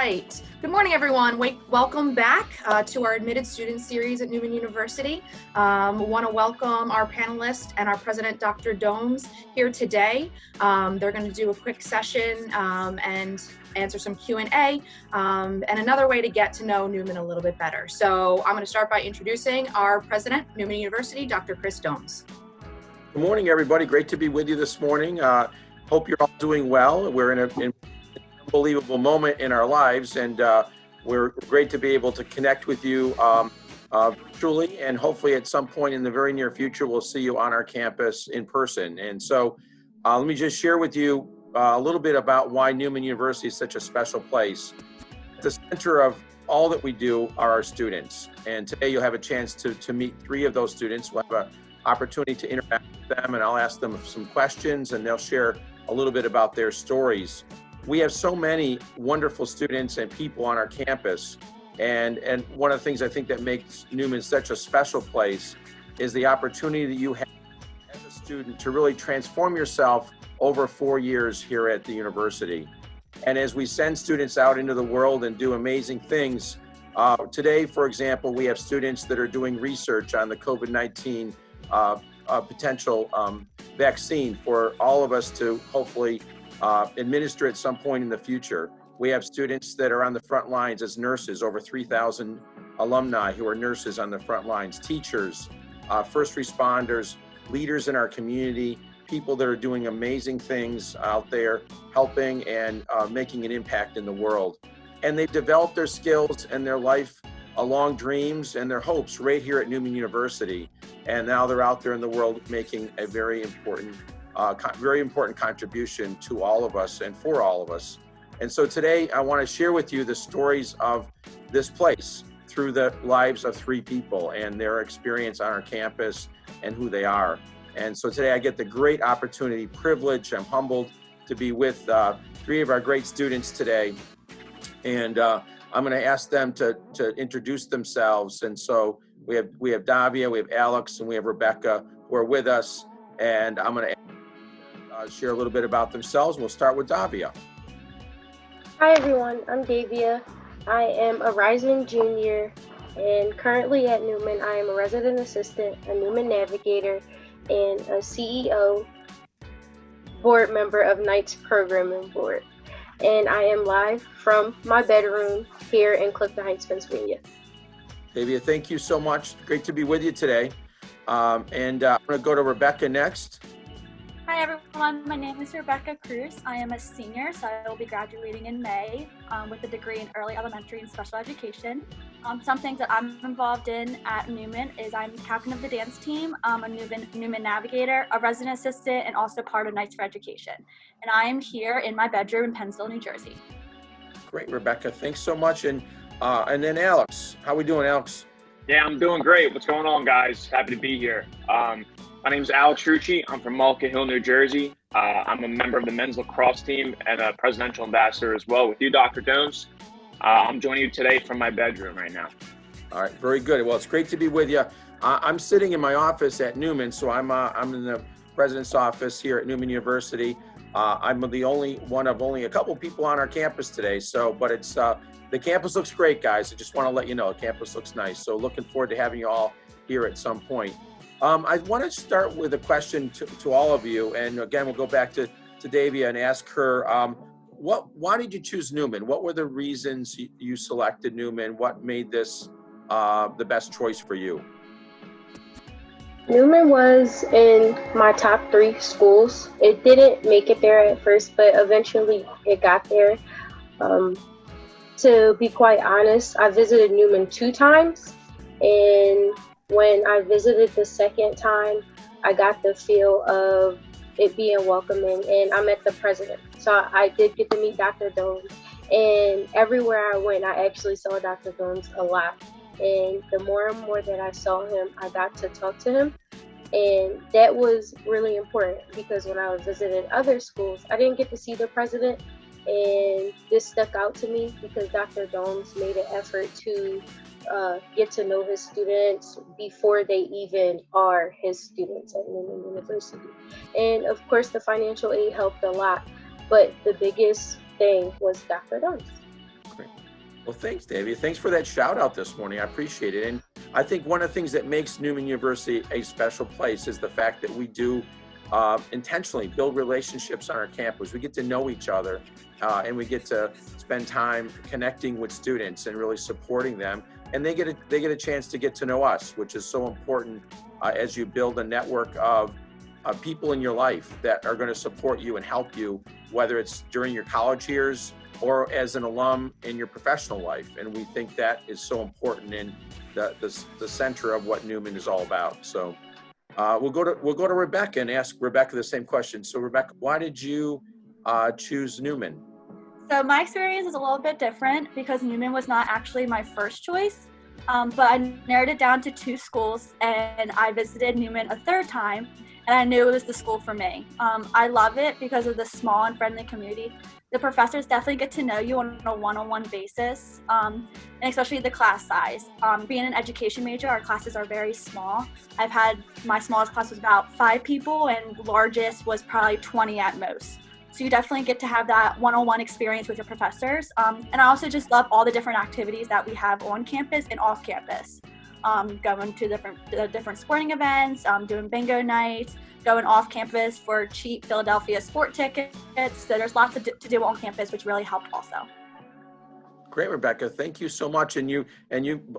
right. Good morning, everyone. Welcome back to our admitted student series at Neumann University. Want to welcome our panelists and our president, Dr. Domes, here today. They're going to do a quick session and answer some Q&A, and another way to get to know Neumann a little bit better. So I'm going to start by introducing our president, Neumann University, Dr. Chris Domes. Good morning, everybody. Great to be with you this morning. Hope you're all doing well. We're in an unbelievable moment in our lives, and we're great to be able to connect with you virtually, and hopefully at some point in the very near future, we'll see you on our campus in person. And so let me just share with you a little bit about why Neumann University is such a special place. At the center of all that we do are our students. And today you'll have a chance to meet 3 of those students. We'll have an opportunity to interact with them, and I'll ask them some questions, and they'll share a little bit about their stories. We have so many wonderful students and people on our campus, and one of the things I think that makes Neumann such a special place is the opportunity that you have as a student to really transform yourself over 4 years here at the university. And as we send students out into the world and do amazing things, today, for example, we have students that are doing research on the COVID-19 potential vaccine for all of us to hopefully administer at some point in the future. We have students that are on the front lines as nurses, over 3,000 alumni who are nurses on the front lines, teachers, first responders, leaders in our community, people that are doing amazing things out there, helping and making an impact in the world. And they've developed their skills and their life along dreams and their hopes right here at Neumann University. And now they're out there in the world making a very important contribution to all of us and for all of us. And so today I want to share with you the stories of this place through the lives of 3 people and their experience on our campus and who they are. And so today I get the great opportunity, privilege, I'm humbled to be with 3 of our great students today. And I'm going to ask them to introduce themselves. And so we have Davia, we have Alex, and we have Rebecca who are with us. And I'm going to share a little bit about themselves. We'll start with Davia. Hi everyone, I'm Davia. I am a rising junior, and currently at Neumann I am a resident assistant, a Neumann navigator, and a CEO board member of NeuKnight's programming board. And I am live from my bedroom here in Clifton Heights, Pennsylvania. Davia, thank you so much. Great to be with you today. And I'm going to go to Rebecca next. Hi everyone, my name is Rebecca Cruz. I am a senior, so I will be graduating in May with a degree in early elementary and special education. Some things that I'm involved in at Neumann is I'm captain of the dance team, a Neumann navigator, a resident assistant, and also part of Knights for Education. And I am here in my bedroom in Pennsville, New Jersey. Great, Rebecca. Thanks so much. And then Alex, how we doing, Alex? Yeah, I'm doing great. What's going on, guys? Happy to be here. My name is Alex Rucci. I'm from Malka Hill, New Jersey. I'm a member of the men's lacrosse team and a presidential ambassador as well with you, Dr. Domes. I'm joining you today from my bedroom right now. All right, very good. Well, it's great to be with you. I'm sitting in my office at Neumann, so I'm in the president's office here at Neumann University. I'm the only one of only a couple people on our campus today. But it's the campus looks great, guys. I just want to let you know the campus looks nice. So looking forward to having you all here at some point. I want to start with a question to all of you, and again, we'll go back to Davia and ask her, why did you choose Neumann? What were the reasons you selected Neumann? What made this the best choice for you? Neumann was in my top 3 schools. It didn't make it there at first, but eventually it got there. To be quite honest, I visited Neumann 2 times, and when I visited the second time, I got the feel of it being welcoming, and I met the president. So I did get to meet Dr. Domes, and everywhere I went, I actually saw Dr. Domes a lot. And the more and more that I saw him, I got to talk to him. And that was really important because when I was visiting other schools, I didn't get to see the president. And this stuck out to me because Dr. Domes made an effort to get to know his students before they even are his students at Neumann University. And of course, the financial aid helped a lot, but the biggest thing was Dr. Domes. Great. Well, thanks, Davey. Thanks for that shout out this morning. I appreciate it. And I think one of the things that makes Neumann University a special place is the fact that we do intentionally build relationships on our campus. We get to know each other and we get to spend time connecting with students and really supporting them. And they get a chance to get to know us, which is so important as you build a network of people in your life that are going to support you and help you, whether it's during your college years or as an alum in your professional life. And we think that is so important in the center of what Neumann is all about. So we'll go to Rebecca and ask Rebecca the same question. So Rebecca, why did you choose Neumann? So my experience is a little bit different because Neumann was not actually my first choice, but I narrowed it down to 2 schools, and I visited Neumann a 3rd time, and I knew it was the school for me. I love it because of the small and friendly community. The professors definitely get to know you on a one-on-one basis, and especially the class size. Being an education major, our classes are very small. My smallest class was about 5 people, and largest was probably 20 at most. So you definitely get to have that one-on-one experience with your professors. And I also just love all the different activities that we have on campus and off campus. Going to different sporting events, doing bingo nights, going off campus for cheap Philadelphia sport tickets. So there's lots to do on campus, which really helped also. Great, Rebecca. Thank you so much. And you,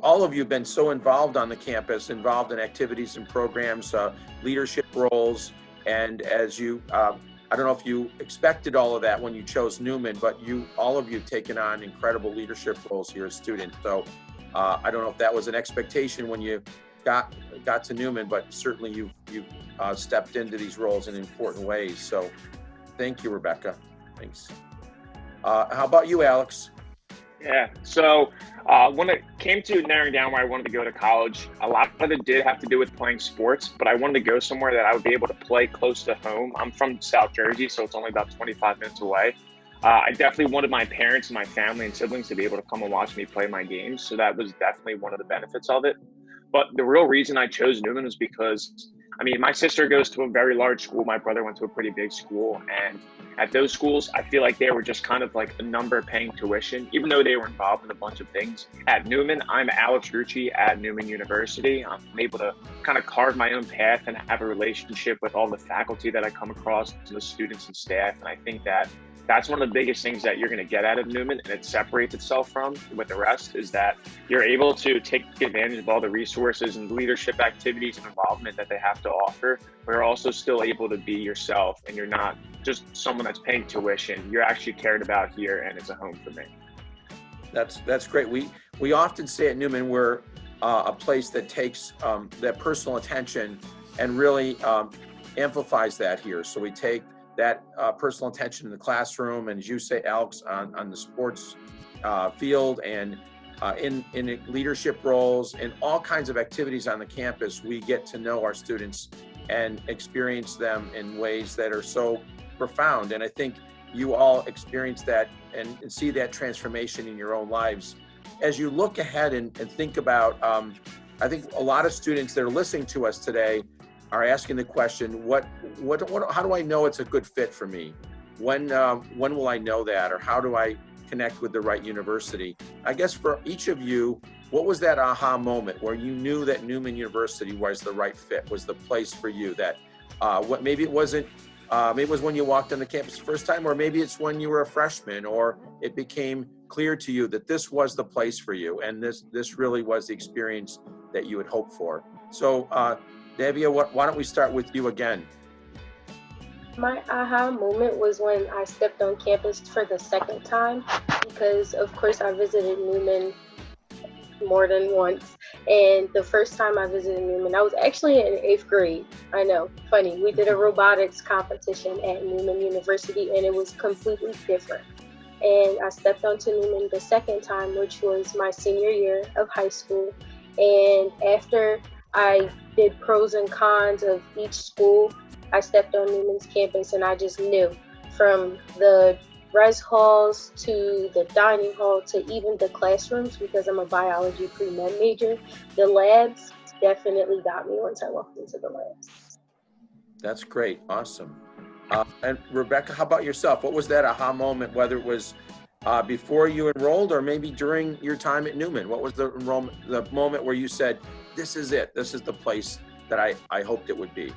all of you have been so involved on the campus, involved in activities and programs, leadership roles. And as you, I don't know if you expected all of that when you chose Neumann, but all of you have taken on incredible leadership roles here as students. So I don't know if that was an expectation when you got to Neumann, but certainly you've stepped into these roles in important ways. So thank you, Rebecca. Thanks. How about you, Alex? Yeah, so when it came to narrowing down where I wanted to go to college, a lot of it did have to do with playing sports, but I wanted to go somewhere that I would be able to play close to home. I'm from South Jersey, so it's only about 25 minutes away. I definitely wanted my parents and my family and siblings to be able to come and watch me play my games, so that was definitely one of the benefits of it. But the real reason I chose Neumann was because, my sister goes to a very large school. My brother went to a pretty big school. And at those schools, I feel like they were just kind of like a number paying tuition, even though they were involved in a bunch of things. At Neumann, I'm Alex Rucci at Neumann University. I'm able to kind of carve my own path and have a relationship with all the faculty that I come across, the students and staff. And I think that's one of the biggest things that you're going to get out of Neumann, and it separates itself from with the rest, is that you're able to take advantage of all the resources and leadership activities and involvement that they have to offer, but you're also still able to be yourself, and you're not just someone that's paying tuition. You're actually cared about here, and it's a home for me. That's great. We often say at Neumann we're a place that takes that personal attention and really amplifies that here. So we take that personal attention in the classroom, and as you say, Alex, on the sports field and in leadership roles and all kinds of activities on the campus, we get to know our students and experience them in ways that are so profound. And I think you all experience that and see that transformation in your own lives. As you look ahead and think about, I think a lot of students that are listening to us today are asking the question, how do I know it's a good fit for me? When will I know that? Or how do I connect with the right university? I guess for each of you, what was that aha moment where you knew that Neumann University was the right fit, was the place for you? That maybe it was when you walked on the campus the first time, or maybe it's when you were a freshman, or it became clear to you that this was the place for you, and this really was the experience that you had hoped for. So, Devia, why don't we start with you again? My aha moment was when I stepped on campus for the second time, because of course I visited Neumann more than once. And the first time I visited Neumann, I was actually in 8th grade. I know, funny. We did a robotics competition at Neumann University, and it was completely different. And I stepped onto Neumann the second time, which was my senior year of high school. And after I did pros and cons of each school, I stepped on Neumann's campus, and I just knew, from the res halls to the dining hall to even the classrooms, because I'm a biology pre-med major, the labs definitely got me once I walked into the labs. That's great. Awesome. And Rebecca, how about yourself? What was that aha moment, whether it was before you enrolled, or maybe during your time at Neumann? What was the moment where you said, this is it, this is the place that I hoped it would be?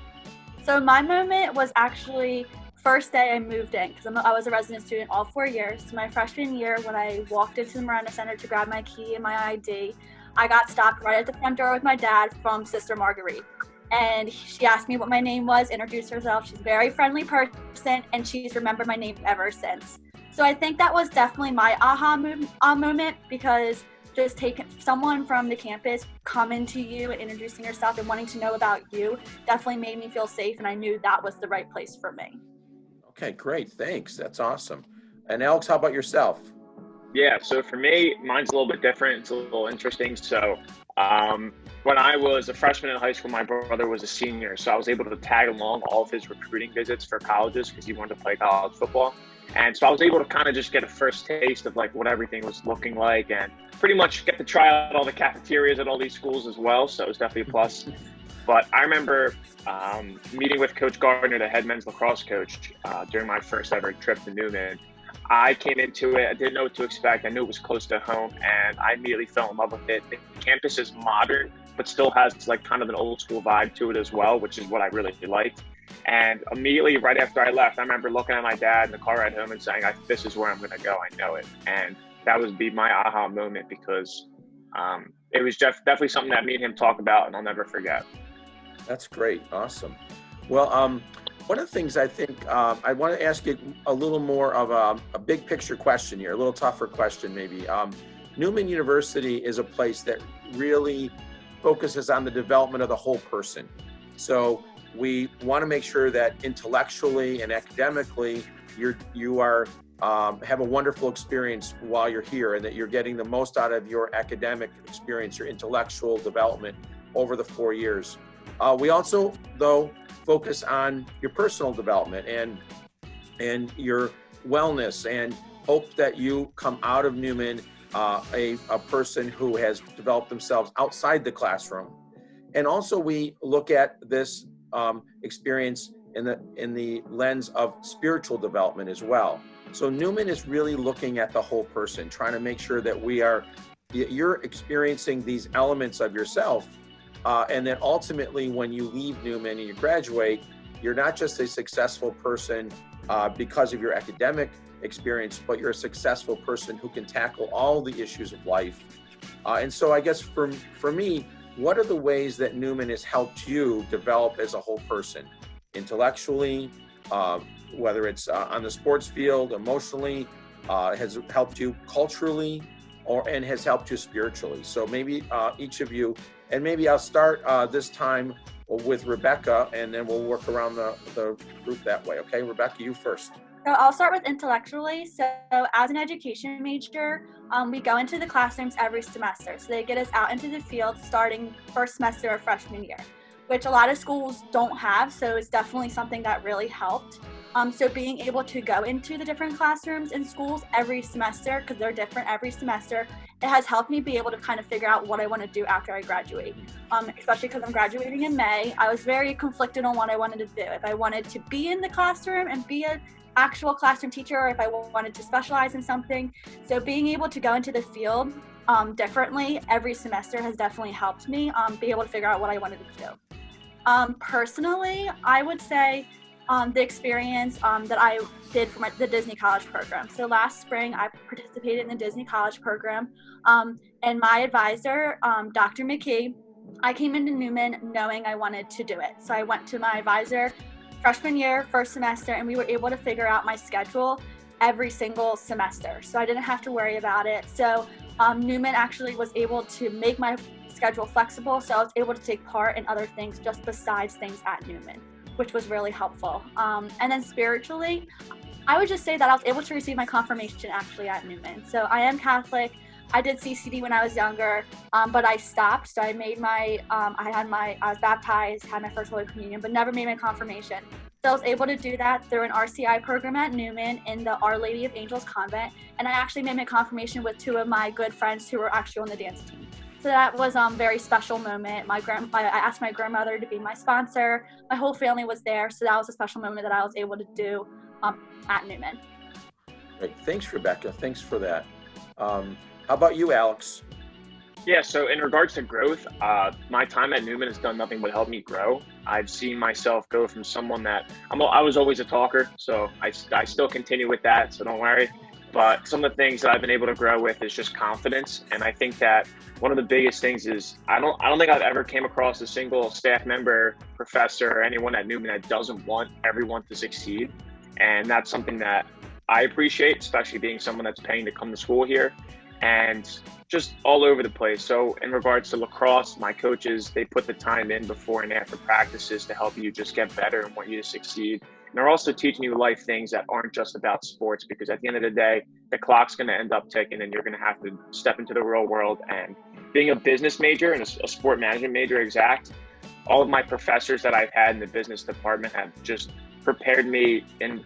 So my moment was actually first day I moved in, because I was a resident student all 4 years. So my freshman year, when I walked into the Marina Center to grab my key and my ID, I got stopped right at the front door with my dad from Sister Marguerite. And she asked me what my name was, introduced herself. She's a very friendly person, and she's remembered my name ever since. So I think that was definitely my aha moment, because just taking someone from the campus coming to you and introducing herself and wanting to know about you definitely made me feel safe, and I knew that was the right place for me. Okay, great, thanks. That's awesome. And Alex, how about yourself? Yeah, so for me, mine's a little bit different. It's a little interesting. So when I was a freshman in high school, my brother was a senior. So I was able to tag along all of his recruiting visits for colleges because he wanted to play college football. And so I was able to kind of just get a first taste of like what everything was looking like, and pretty much get to try out all the cafeterias at all these schools as well. So it was definitely a plus. But I remember meeting with Coach Gardner, the head men's lacrosse coach, during my first ever trip to Neumann. I came into it, I didn't know what to expect. I knew it was close to home, and I immediately fell in love with it. The campus is modern, but still has like kind of an old school vibe to it as well, which is what I really liked. And immediately right after I left, I remember looking at my dad in the car ride home and saying, this is where I'm going to go. I know it. And that would be my aha moment, because it was definitely something that me and him talk about, and I'll never forget. That's great. Awesome. Well, one of the things I think I want to ask you a little more of a big picture question here, a little tougher question maybe. Neumann University is a place that really focuses on the development of the whole person. So we want to make sure that intellectually and academically you are have a wonderful experience while you're here, and that you're getting the most out of your academic experience, your intellectual development over the 4 years. We also, though, focus on your personal development and your wellness, and hope that you come out of Neumann a person who has developed themselves outside the classroom. And also we look at this experience in the lens of spiritual development as well. So Neumann is really looking at the whole person, trying to make sure that you're experiencing these elements of yourself. And then ultimately, when you leave Neumann and you graduate, you're not just a successful person because of your academic experience, but you're a successful person who can tackle all the issues of life. And so I guess for me, what are the ways that Neumann has helped you develop as a whole person, intellectually, whether it's on the sports field, emotionally, has helped you culturally, and has helped you spiritually? So maybe each of you, and maybe I'll start this time with Rebecca, and then we'll work around the group that way. Okay, Rebecca, you first. So I'll start with intellectually. So as an education major, we go into the classrooms every semester. So they get us out into the field starting first semester of freshman year, which a lot of schools don't have. So it's definitely something that really helped. So being able to go into the different classrooms in schools every semester, because they're different every semester, it has helped me be able to kind of figure out what I want to do after I graduate. Especially because I'm graduating in May. I was very conflicted on what I wanted to do. If I wanted to be in the classroom and be an actual classroom teacher, or if I wanted to specialize in something. So being able to go into the field differently every semester has definitely helped me be able to figure out what I wanted to do. Personally, I would say the experience that I did for the Disney College program. So last spring, I participated in the Disney College program, and my advisor, Dr. McKee, I came into Neumann knowing I wanted to do it. So I went to my advisor freshman year, first semester, and we were able to figure out my schedule every single semester. So I didn't have to worry about it. So Neumann actually was able to make my schedule flexible, so I was able to take part in other things just besides things at Neumann, which was really helpful. And then spiritually, I would just say that I was able to receive my confirmation actually at Neumann. So I am Catholic. I did CCD when I was younger, but I stopped. So I made I was baptized, had my first Holy Communion, but never made my confirmation. So I was able to do that through an RCI program at Neumann in the Our Lady of Angels convent. And I actually made my confirmation with two of my good friends who were actually on the dance team. So that was a very special moment. I asked my grandmother to be my sponsor. My whole family was there. So that was a special moment that I was able to do at Neumann. Great. Thanks, Rebecca. Thanks for that. How about you, Alex? Yeah, so in regards to growth, my time at Neumann has done nothing but help me grow. I've seen myself go from someone that I was always a talker, so I still continue with that, so don't worry. But some of the things that I've been able to grow with is just confidence, and I think that one of the biggest things is I don't think I've ever came across a single staff member, professor, or anyone at Neumann that doesn't want everyone to succeed, and that's something that I appreciate, especially being someone that's paying to come to school here. And just all over the place. So in regards to lacrosse, my coaches, they put the time in before and after practices to help you just get better and want you to succeed. And they're also teaching you life things that aren't just about sports, because at the end of the day, the clock's going to end up ticking and you're going to have to step into the real world. And being a business major and a sport management major exact, all of my professors that I've had in the business department have just prepared me in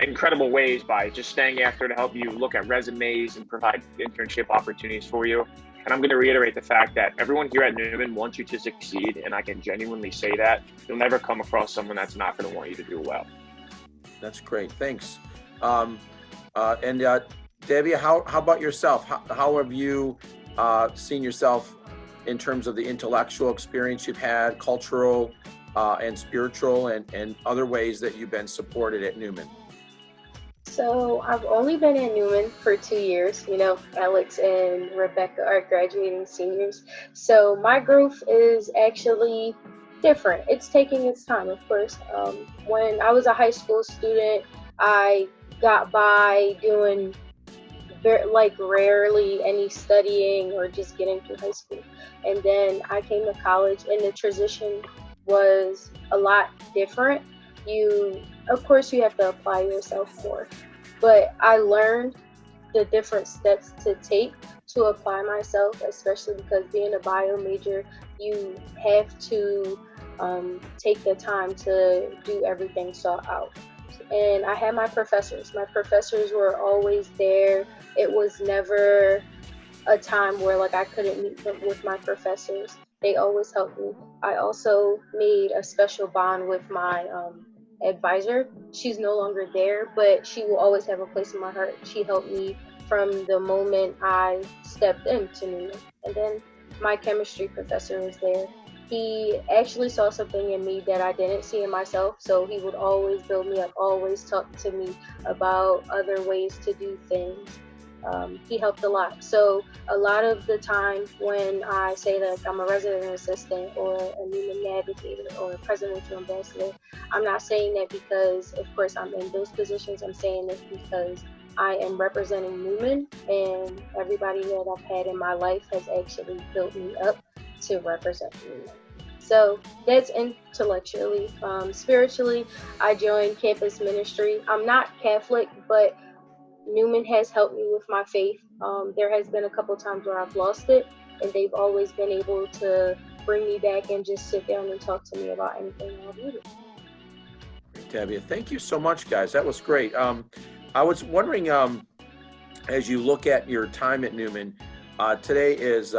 incredible ways by just staying after to help you look at resumes and provide internship opportunities for you. And I'm going to reiterate the fact that everyone here at Neumann wants you to succeed, and I can genuinely say that. You'll never come across someone that's not going to want you to do well. That's great. Thanks. Debbie, how about yourself? How have you seen yourself in terms of the intellectual experience you've had, cultural and spiritual, and other ways that you've been supported at Neumann? So I've only been at Neumann for 2 years. You know, Alex and Rebecca are graduating seniors. So my growth is actually different. It's taking its time, of course. When I was a high school student, I got by doing rarely any studying or just getting through high school. And then I came to college and the transition was a lot different. Of course, you have to apply yourself more, but I learned the different steps to take to apply myself, especially because being a bio major, you have to take the time to do everything sought out. And I had my professors. My professors were always there. It was never a time where I couldn't meet with my professors. They always helped me. I also made a special bond with my advisor. She's no longer there, but she will always have a place in my heart. She helped me from the moment I stepped into Neumann. And then my chemistry professor was there. He actually saw something in me that I didn't see in myself, so he would always build me up, always talk to me about other ways to do things. He helped a lot. So a lot of the time when I say that I'm a resident assistant or a Neumann navigator or a presidential ambassador, I'm not saying that because, of course, I'm in those positions. I'm saying it because I am representing Neumann, and everybody that I've had in my life has actually built me up to represent Neumann. So that's intellectually. Spiritually, I joined campus ministry. I'm not Catholic, but Neumann has helped me with my faith. There has been a couple times where I've lost it, and they've always been able to bring me back and just sit down and talk to me about anything I've needed. Tabia, thank you so much, guys. That was great. I was wondering, as you look at your time at Neumann, today is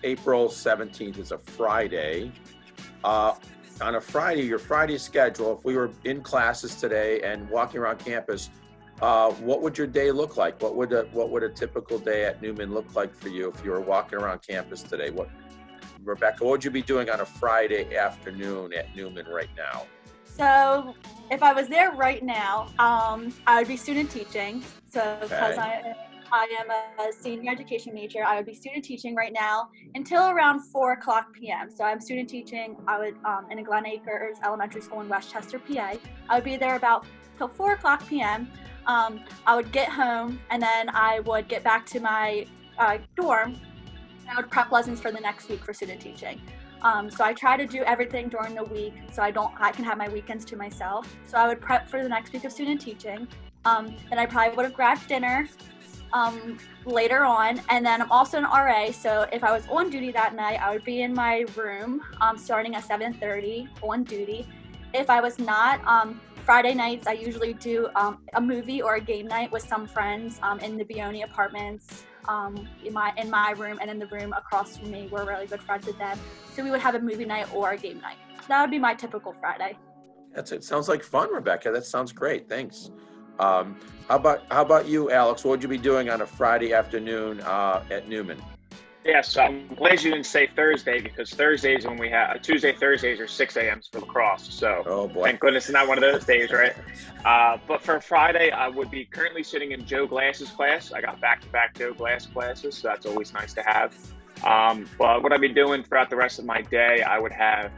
April 17th. It's a Friday. On a Friday, your Friday schedule, if we were in classes today and walking around campus, what would your day look like? What would a typical day at Neumann look like for you if you were walking around campus today? Rebecca, what would you be doing on a Friday afternoon at Neumann right now? So if I was there right now, I would be student teaching. So because I am a senior education major, I would be student teaching right now until around 4:00 p.m. So I'm student teaching. I would in a Glen Acres Elementary School in Westchester, PA. I would be there about till 4:00 p.m. I would get home and then I would get back to my dorm. And I would prep lessons for the next week for student teaching. So I try to do everything during the week so I can have my weekends to myself. So I would prep for the next week of student teaching. Then I probably would have grabbed dinner later on. And then I'm also an RA. So if I was on duty that night, I would be in my room starting at 7:30 on duty. If I was not, Friday nights, I usually do a movie or a game night with some friends in the Bioni apartments. In my room and in the room across from me, we're really good friends with them. So we would have a movie night or a game night. So that would be my typical Friday. That's it. Sounds like fun, Rebecca. That sounds great. Thanks. How about you, Alex? What would you be doing on a Friday afternoon at Neumann? Yeah, so I'm glad you didn't say Thursday, because Thursdays when we have Thursdays are 6 a.m. for lacrosse. So Oh boy. thank goodness it's not one of those days, right? But for Friday, I would be currently sitting in Joe Glass's class. I got back-to-back Joe Glass classes, so that's always nice to have. But what I'd be doing throughout the rest of my day, I have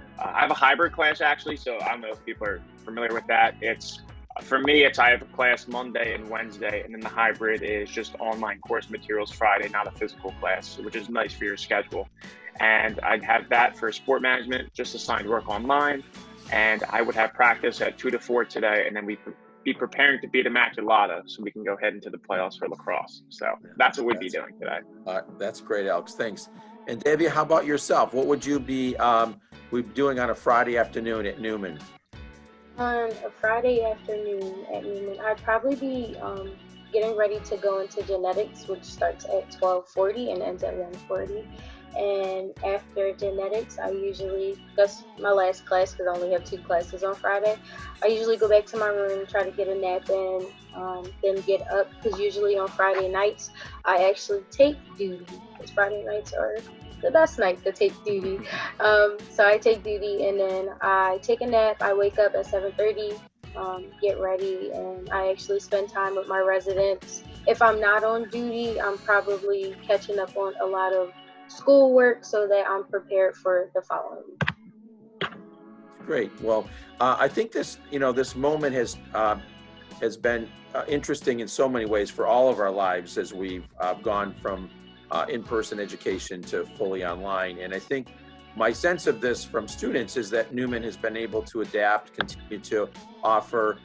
a hybrid class actually, so I don't know if people are familiar with that. For me, I have a class Monday and Wednesday, and then the hybrid is just online course materials Friday, not a physical class, which is nice for your schedule. And I'd have that for sport management, just assigned work online. And I would have practice at 2 to 4 today, and then we'd be preparing to beat Immaculata so we can go ahead into the playoffs for lacrosse. So that's what we'd be doing today. That's great, Alex. Thanks. And Debbie, how about yourself? What would you be doing on a Friday afternoon at Neumann? On a Friday afternoon at Neumann, I'd probably be getting ready to go into genetics, which starts at 12:40 and ends at 1:40. And after genetics, that's my last class because I only have 2 classes on Friday. I usually go back to my room, try to get a nap in, then get up, because usually on Friday nights, I actually take duty, because Friday nights are the best night to take duty. So I take duty, and then I take a nap. I wake up at 7:30, get ready, and I actually spend time with my residents. If I'm not on duty, I'm probably catching up on a lot of schoolwork so that I'm prepared for the following week. Great. Well, I think this moment has been interesting in so many ways for all of our lives as we've gone from in-person education to fully online. And I think my sense of this from students is that Neumann has been able to adapt, continue to offer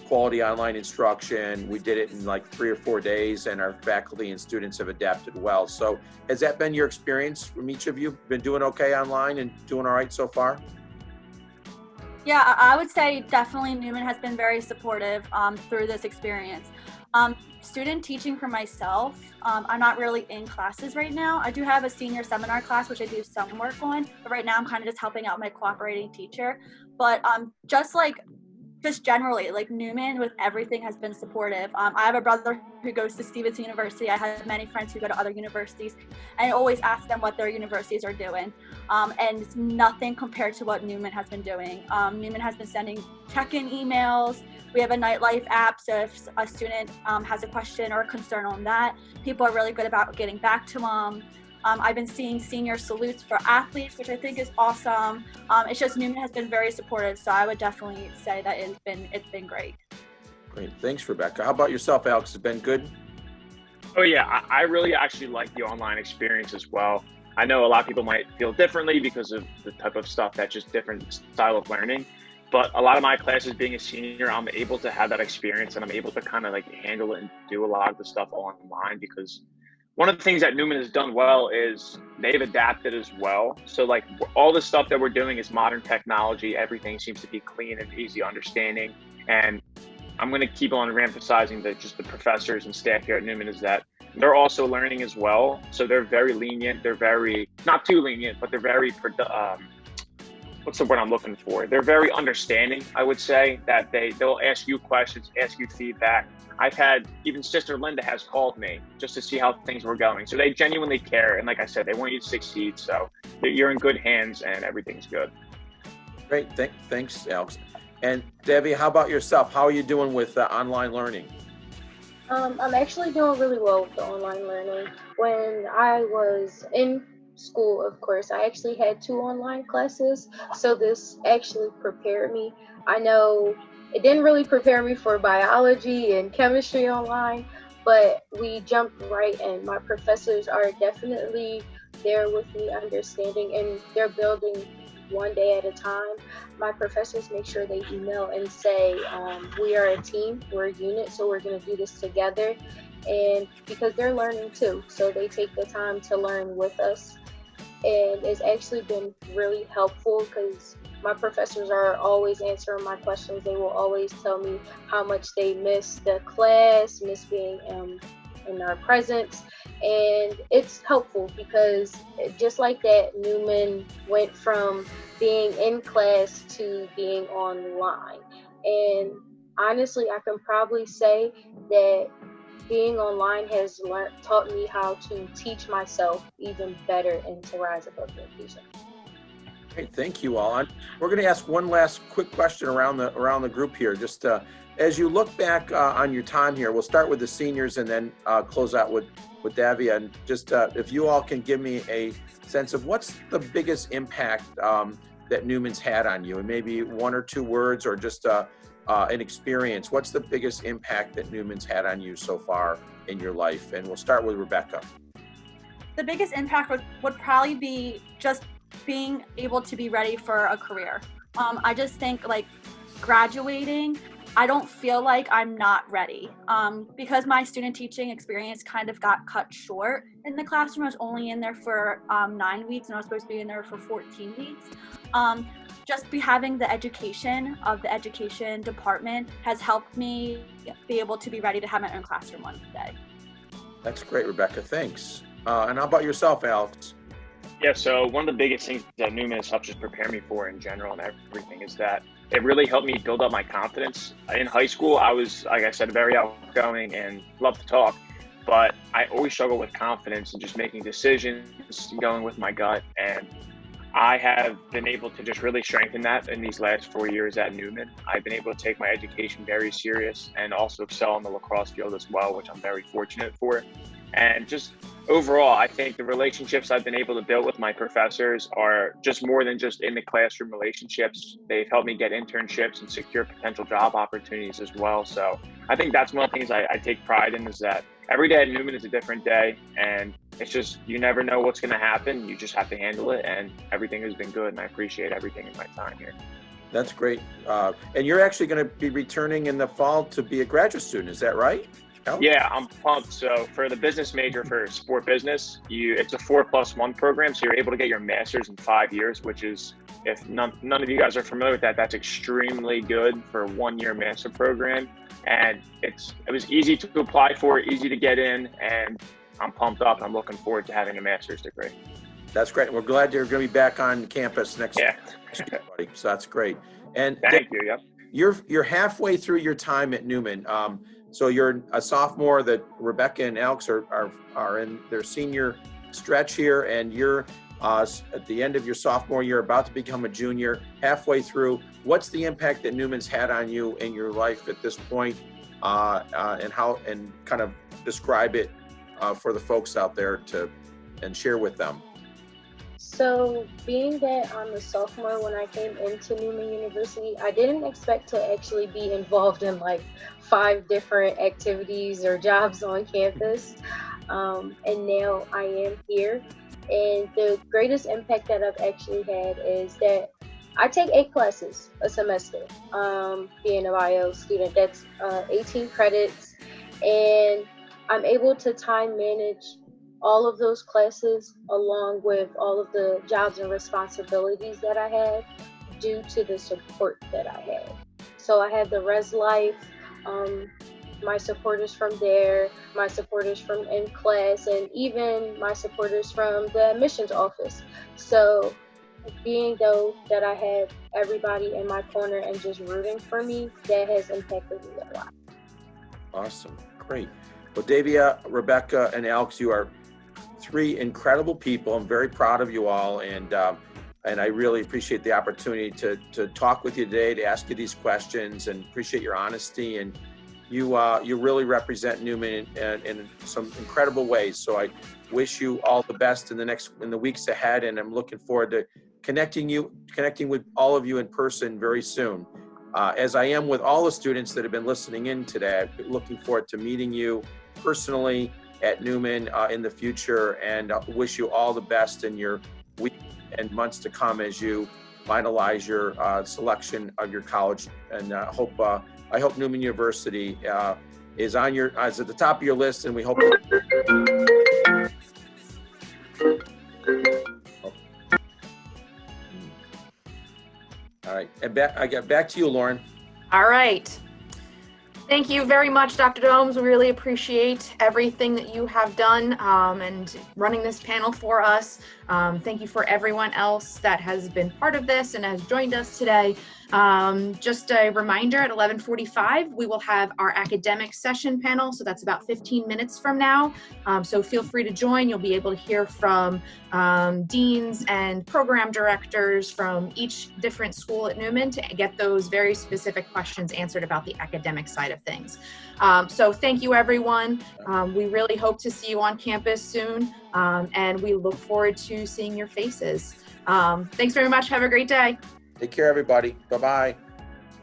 quality online instruction. We did it in like 3 or 4 days, and our faculty and students have adapted well. So has that been your experience from each of you? Been doing okay online and doing all right so far? Yeah, I would say definitely Neumann has been very supportive through this experience. Student teaching for myself, I'm not really in classes right now. I do have a senior seminar class, which I do some work on, but right now I'm kind of just helping out my cooperating teacher. But just generally, like Neumann with everything has been supportive. I have a brother who goes to Stevenson University. I have many friends who go to other universities, and I always ask them what their universities are doing. And it's nothing compared to what Neumann has been doing. Neumann has been sending check-in emails. We have a nightlife app, so if a student has a question or a concern on that, people are really good about getting back to them. I've been seeing senior salutes for athletes, which I think is awesome. It's just Neumann has been very supportive, so I would definitely say that it's been great. Great. Thanks, Rebecca. How about yourself, Alex? Has it been good? Oh yeah, I really actually like the online experience as well. I know a lot of people might feel differently because of the type of stuff that's just different style of learning. But a lot of my classes, being a senior, I'm able to have that experience, and I'm able to kind of like handle it and do a lot of the stuff online, because one of the things that Neumann has done well is they've adapted as well. So like all the stuff that we're doing is modern technology. Everything seems to be clean and easy understanding. And I'm going to keep on reemphasizing that just the professors and staff here at Neumann is that they're also learning as well. So they're very lenient. They're very, not too lenient, but they're very, what's the word I'm looking for? They're very understanding, I would say, that they'll ask you questions, ask you feedback. I've had, even Sister Linda has called me just to see how things were going. So they genuinely care. And like I said, they want you to succeed. So you're in good hands and everything's good. Great. Thanks, Alex. And Debbie, how about yourself? How are you doing with online learning? I'm actually doing really well with the online learning. When I was in school, of course, I actually had 2 online classes. So this actually prepared me. I know it didn't really prepare me for biology and chemistry online, but we jumped right in. My professors are definitely there with me, understanding, and they're building one day at a time. My professors make sure they email and say, we are a team, we're a unit, so we're going to do this together. And because they're learning too, so they take the time to learn with us. And it's actually been really helpful because my professors are always answering my questions. They will always tell me how much they miss the class, miss being in our presence. And it's helpful because just like that, Neumann went from being in class to being online. And honestly, I can probably say that being online has taught me how to teach myself even better and to rise above the occasion. Great, thank you all. We're going to ask one last quick question around the group here. Just as you look back on your time here, we'll start with the seniors and then close out with Davia. And just if you all can give me a sense of what's the biggest impact that Newman's had on you, and maybe one or two words or just an experience. What's the biggest impact that Newman's had on you so far in your life? And we'll start with Rebecca. The biggest impact would probably be just being able to be ready for a career. I just think like graduating, I don't feel like I'm not ready because my student teaching experience kind of got cut short in the classroom. I was only in there for 9 weeks and I was supposed to be in there for 14 weeks. Just having the education of the education department has helped me be able to be ready to have my own classroom one day. That's great, Rebecca. Thanks. And how about yourself, Alex? Yeah, so one of the biggest things that Neumann has helped just prepare me for in general and everything is that it really helped me build up my confidence. In high school, I was, like I said, very outgoing and loved to talk, but I always struggled with confidence and just making decisions, going with my gut. And I have been able to just really strengthen that in these last 4 years at Neumann. I've been able to take my education very serious and also excel on the lacrosse field as well, which I'm very fortunate for. And just overall, I think the relationships I've been able to build with my professors are just more than just in the classroom relationships. They've helped me get internships and secure potential job opportunities as well. So I think that's one of the things I take pride in, is that every day at Neumann is a different day. And it's just, you never know what's going to happen. You just have to handle it. And everything has been good. And I appreciate everything in my time here. That's great. And you're actually going to be returning in the fall to be a graduate student. Is that right? Yeah, I'm pumped. So for the business major for sport business, it's a 4+1 program. So you're able to get your master's in 5 years, which is, if none of you guys are familiar with that, that's extremely good for a 1-year master program. And it was easy to apply for, easy to get in, and I'm pumped up. I'm looking forward to having a master's degree. That's great. We're glad you're going to be back on campus next year, buddy. So that's great. And thank you. Yep. You're halfway through your time at Neumann. So you're a sophomore. That Rebecca and Alex are in their senior stretch here, and you're at the end of your sophomore year, about to become a junior, halfway through. What's the impact that Neumann's had on you in your life at this point, and kind of describe it for the folks out there and share with them? So being that I'm a sophomore when I came into Neumann University, I didn't expect to actually be involved in like 5 different activities or jobs on campus. And now I am here. And the greatest impact that I've actually had is that I take 8 classes a semester. Being a bio student, that's 18 credits. And I'm able to time manage all of those classes along with all of the jobs and responsibilities that I have due to the support that I had. So I have the Res Life, my supporters from there, my supporters from in class, and even my supporters from the admissions office. So being though that I had everybody in my corner and just rooting for me, that has impacted me a lot. Awesome. Great. Well, Davia, Rebecca, and Alex, you are 3 incredible people. I'm very proud of you all, and I really appreciate the opportunity to talk with you today, to ask you these questions, and appreciate your honesty. And you really represent Neumann in some incredible ways. So I wish you all the best in the weeks ahead, and I'm looking forward to connecting with all of you in person very soon. As I am with all the students that have been listening in today, I'm looking forward to meeting you personally at Neumann in the future, and wish you all the best in your week and months to come as you finalize your selection of your college. And I hope Neumann University is at the top of your list, and we hope. All right, and I get back to you, Lauren. All right. Thank you very much, Dr. Domes. We really appreciate everything that you have done and running this panel for us. Thank you for everyone else that has been part of this and has joined us today. Just a reminder, at 11:45, we will have our academic session panel. So that's about 15 minutes from now. So feel free to join. You'll be able to hear from deans and program directors from each different school at Neumann to get those very specific questions answered about the academic side of things. So thank you, everyone. We really hope to see you on campus soon, and we look forward to seeing your faces. Thanks very much. Have a great day. Take care, everybody. Bye-bye.